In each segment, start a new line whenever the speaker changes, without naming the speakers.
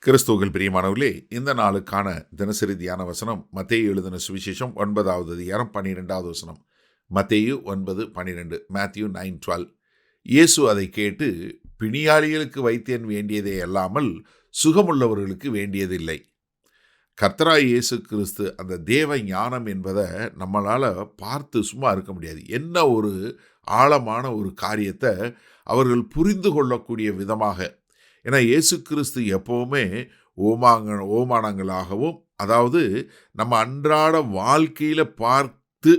கிறிஸ்துவுக்குள் பிரியமானவர்களே, இந்த நாளுக்கான தினசரி தியான வசனம் மத்தேயு எழுதின சுவிசேஷம் 9வது அதிகாரம் 12வது வசனம். மத்தேயு 9:12. மேத்யூ 9:12. இயேசு அதை கேட்டு, பிணியாளிகளுக்கு வைத்தியன் வேண்டியதே அல்லாமல் சுகமுள்ளவர்களுக்கு வேண்டியதில்லை. கர்த்தராகிய இயேசு கிறிஸ்து அந்த தேவ ஞானம் என்பதை நம்மளால் பார்த்து சும்மா இருக்க முடியாது. என்ன ஒரு ஆழமான ஒரு காரியத்தை அவர்கள் புரிந்து கொள்ளக்கூடிய விதமாக. ஏன்னா இயேசு கிறிஸ்து எப்போவுமே ஓமானங்களாகவும், அதாவது நம்ம அன்றாட வாழ்க்கையில் பார்த்து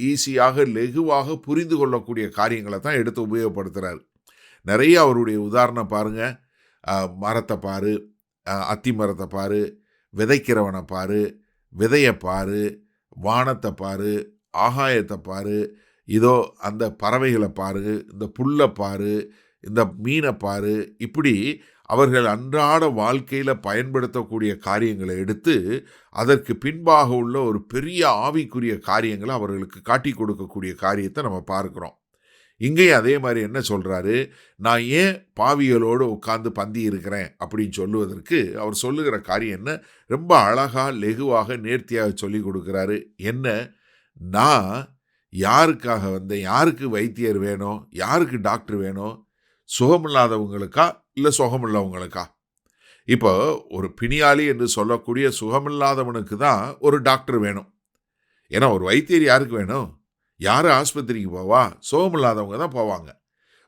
ஈஸியாக லெகுவாக புரிந்து கொள்ளக்கூடிய காரியங்களை தான் எடுத்து உபயோகப்படுத்துகிறார். நிறைய அவருடைய உதாரணம் பாருங்க. மரத்தை பாரு, அத்தி மரத்தை பாரு, விதைக்கிறவனை பாரு, விதையை பாரு, வானத்தை பாரு, ஆகாயத்தை பாரு, இதோ அந்த பறவைகளை பாரு, இந்த புல்லை பாரு, இந்த மீனை பாரு. இப்படி அவர்கள் அன்றாட வாழ்க்கையில் பயன்படுத்தக்கூடிய காரியங்களை எடுத்து அதற்கு பின்பாக உள்ள ஒரு பெரிய ஆவிக்குரிய காரியங்களை அவர்களுக்கு காட்டி கொடுக்கக்கூடிய காரியத்தை நம்ம பார்க்குறோம். இங்கேயும் அதே மாதிரி என்ன சொல்கிறாரு, நான் ஏன் பாவிகளோடு உட்கார்ந்து பந்தி இருக்கிறேன் அப்படின்னு சொல்லுவதற்கு அவர் சொல்லுகிற காரியம் என்ன, ரொம்ப அழகாக லெகுவாக நேர்த்தியாக சொல்லி கொடுக்குறாரு. என்ன, நான் யாருக்காக வந்தேன், யாருக்கு வைத்தியர் வேணும், யாருக்கு டாக்டர் வேணும், சுகமில்லாதவங்களுக்கா இல்லை சுகமில்லவங்களுக்கா? இப்போ ஒரு பிணியாளி என்று சொல்லக்கூடிய சுகமில்லாதவனுக்கு தான் ஒரு டாக்டர் வேணும். ஏன்னா ஒரு வைத்தியர் யாருக்கு வேணும்? யார் ஆஸ்பத்திரிக்கு போவா? சுகமில்லாதவங்க தான் போவாங்க.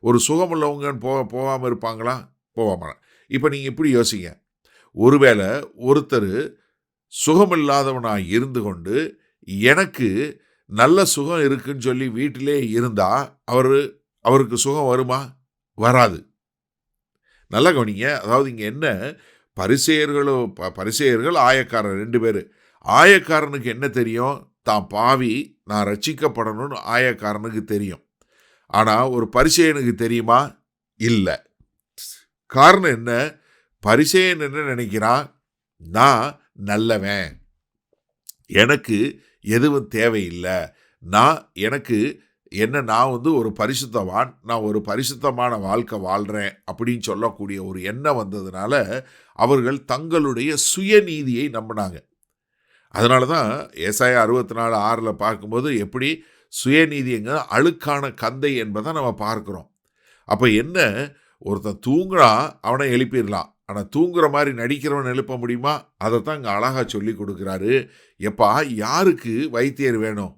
ஒரு சுகமுள்ளவங்கன்னு போகாமல் இருப்பாங்களா? போவாம. இப்போ நீங்கள் இப்படி யோசிங்க, ஒருவேளை ஒருத்தர் சுகமில்லாதவனாக இருந்து கொண்டு எனக்கு நல்ல சுகம் இருக்குன்னு சொல்லி வீட்டிலே இருந்தால் அவருக்கு சுகம் வருமா? வராது. நல்லா கவனிங்க. அதாவது இங்கே என்ன, பரிசேயர்கள் ஆயக்காரர் 2 பேர். ஆயக்காரனுக்கு என்ன தெரியும்? தான் பாவி, நான் ரட்சிக்கப்படணும்னு ஆயக்காரனுக்கு தெரியும். ஆனால் ஒரு பரிசேயனுக்கு தெரியுமா? இல்லை. காரணம் என்ன? பரிசேயன் என்ன நினைக்கிறான்? நான் நல்லவன், எனக்கு எதுவும் தேவையில்லை, நான் ஒரு பரிசுத்தவான், நான் ஒரு பரிசுத்தமான வாழ்க்கை வாழ்கிறேன் அப்படின்னு சொல்லக்கூடிய ஒரு எண்ணம் வந்ததுனால அவர்கள் தங்களுடைய சுயநீதியை நம்பினாங்க. அதனால தான் ஏசாயா 64:6 பார்க்கும்போது எப்படி சுயநீதிங்க அழுக்கான கந்தை என்பதை நம்ம பார்க்குறோம். அப்போ என்ன, ஒருத்தன் தூங்குனா அவனை எழுப்பிடலாம், ஆனால் தூங்குற மாதிரி நடிக்கிறவன் எழுப்ப முடியுமா? அதைத்தான் இங்கே அழகாக சொல்லி கொடுக்குறாரு. எப்பா, யாருக்கு வைத்தியர் வேணும்?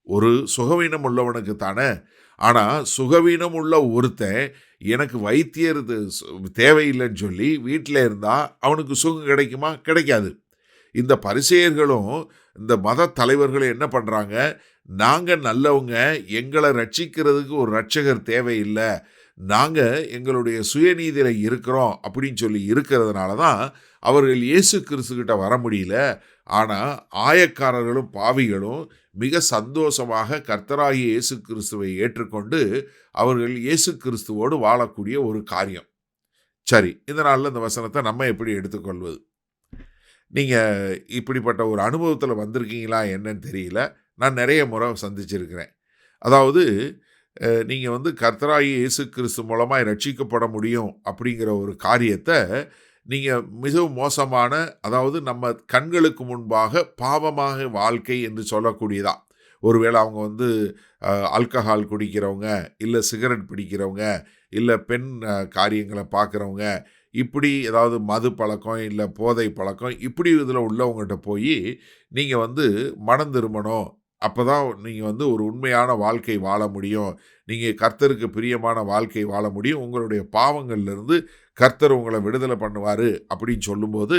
ஒரு சுகவீனம் உள்ளவனுக்கு தானே. ஆனால் சுகவீனம் உள்ள ஒருத்தன் எனக்கு வைத்தியர் தேவையில்லைன்னு சொல்லி வீட்டில் இருந்தால் அவனுக்கு சுகம் கிடைக்குமா? கிடைக்காது. இந்த பரிசேயர்களும் இந்த மத தலைவர்களும் என்ன பண்ணுறாங்க, நாங்கள் நல்லவங்க, எங்களை ரட்சிக்கிறதுக்கு ஒரு ரட்சகர் தேவையில்லை, நாங்கள் எங்களுடைய சுயநீதியில் இருக்கிறோம் அப்படின்னு சொல்லி இருக்கிறதுனால தான் அவர்கள் இயேசு கிறிஸ்துக்கிட்ட வர முடியல. ஆனால் ஆயக்காரர்களும் பாவிகளும் மிக சந்தோஷமாக கர்த்தராகிய இயேசு கிறிஸ்துவை ஏற்றுக்கொண்டு அவர்கள் இயேசு கிறிஸ்துவோடு வாழக்கூடிய ஒரு காரியம். சரி, இந்த நாளில் இந்த வசனத்தை நம்ம எப்படி எடுத்துக்கொள்வது? நீங்கள் இப்படிப்பட்ட ஒரு அனுபவத்தில் வந்திருக்கீங்களா என்னன்னு தெரியல. நான் நிறைய முறை சந்திச்சிருக்கிறேன். அதாவது நீங்கள் கர்த்தராகிய இயேசு கிறிஸ்து மூலமாக ரட்சிக்கப்பட முடியும் அப்படிங்கிற ஒரு காரியத்தை நீங்கள் மிகவும் மோசமான, அதாவது நம்ம கண்களுக்கு முன்பாக பாவமாக வாழ்க்கை என்று சொல்லக்கூடியதா. ஒருவேளை அவங்க ஆல்கஹால் குடிக்கிறவங்க, இல்லை சிகரெட் பிடிக்கிறவங்க, இல்லை பெண் காரியங்களை பார்க்குறவங்க, இப்படி ஏதாவது மது பழக்கம் இல்லை போதை பழக்கம், இப்படி இதில் உள்ளவங்ககிட்ட போய் நீங்கள் மனம் திரும்பணும், அப்போ தான் நீங்கள் ஒரு உண்மையான வாழ்க்கை வாழ முடியும், நீங்கள் கர்த்தருக்கு பிரியமான வாழ்க்கை வாழ முடியும், உங்களுடைய பாவங்கள்லேருந்து கர்த்தர் உங்களை விடுதலை பண்ணுவார் அப்படின்னு சொல்லும்போது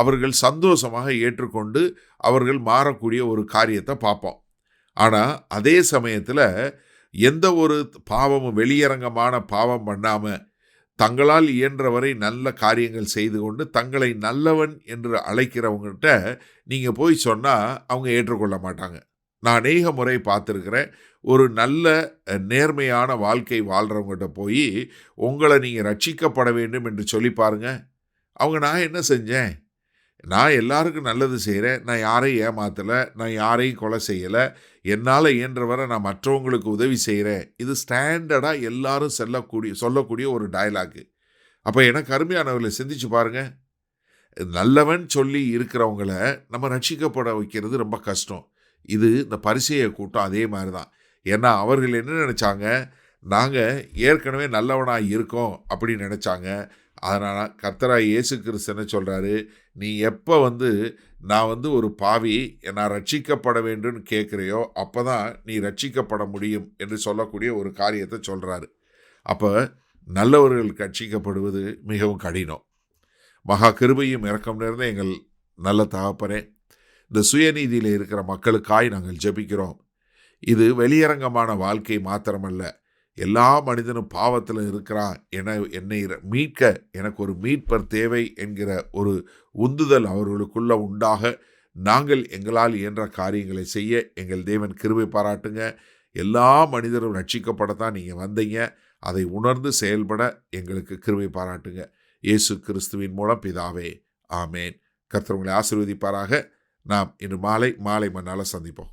அவர்கள் சந்தோஷமாக ஏற்றுக்கொண்டு அவர்கள் மாறக்கூடிய ஒரு காரியத்தை பார்ப்போம். ஆனால் அதே சமயத்தில் எந்த ஒரு பாவமும் வெளியரங்கமான பாவம் பண்ணாமல் தங்களால் இயன்றவரை நல்ல காரியங்கள் செய்து கொண்டு தங்களை நல்லவன் என்று அழைக்கிறவங்ககிட்ட நீங்கள் போய் சொன்னால் அவங்க ஏற்றுக்கொள்ள மாட்டாங்க. நான் அநேக முறை பார்த்துருக்கிறேன். ஒரு நல்ல நேர்மையான வாழ்க்கை வாழ்கிறவங்ககிட்ட போய் உங்களை நீங்கள் ரட்சிக்கப்பட வேண்டும் என்று சொல்லி பாருங்க. அவங்க, நான் என்ன செஞ்சேன், நான் எல்லாருக்கும் நல்லது செய்கிறேன், நான் யாரையும் ஏமாற்றலை, நான் யாரையும் கொலை செய்யலை, என்னால் இயன்றவரை நான் மற்றவங்களுக்கு உதவி செய்கிறேன். இது ஸ்டாண்டர்டாக எல்லாரும் சொல்லக்கூடிய ஒரு டயலாக்கு. அப்போ எனக்கு அருமையானவர்களை சிந்திச்சு பாருங்கள். நல்லவன் சொல்லி இருக்கிறவங்கள நம்ம ரட்சிக்கப்பட வைக்கிறது ரொம்ப கஷ்டம். இது இந்த பரிசேய கூட்டம் அதே மாதிரி தான். ஏன்னா அவர்கள் என்ன நினைச்சாங்க, நாங்கள் ஏற்கனவே நல்லவனாக இருக்கோம் அப்படின்னு நினச்சாங்க. அதனால் கர்த்தராகிய இயேசு கிறிஸ்து என்ன சொல்கிறாரு, நீ எப்போ நான் ஒரு பாவி, நான் ரட்சிக்கப்பட வேண்டும்னு கேட்குறியோ அப்போ தான் நீ ரட்சிக்கப்பட முடியும் என்று சொல்லக்கூடிய ஒரு காரியத்தை சொல்கிறாரு. அப்போ நல்லவர்கள் ரட்சிக்கப்படுவது மிகவும் கடினம். மகா கிருபையும் இரக்கம் நிறைந்த எங்கள் நல்ல தகப்பனே, இந்த சுயநீதியில் இருக்கிற மக்களுக்காய் நாங்கள் ஜெபிக்கிறோம். இது வெளியரங்கமான வாழ்க்கை மாத்திரமல்ல, எல்லா மனிதனும் பாவத்தில் இருக்கிறான், என்னை மீட்க எனக்கு ஒரு மீட்பர் தேவை என்கிற ஒரு உந்துதல் அவர்களுக்குள்ள உண்டாக நாங்கள் எங்களால் இயன்ற காரியங்களை செய்ய எங்கள் தேவன் கிருபை பாராட்டுங்க. எல்லா மனிதரும் ரட்சிக்கப்படத்தான் நீங்கள் வந்தீங்க. அதை உணர்ந்து செயல்பட எங்களுக்கு கிருபை பாராட்டுங்க. இயேசு கிறிஸ்துவின் மூலம் பிதாவே, ஆமேன். கர்த்தர் உங்களை ஆசீர்வதிப்பாராக. நாம் இன்று மாலை மண்ணால் சந்திப்போம்.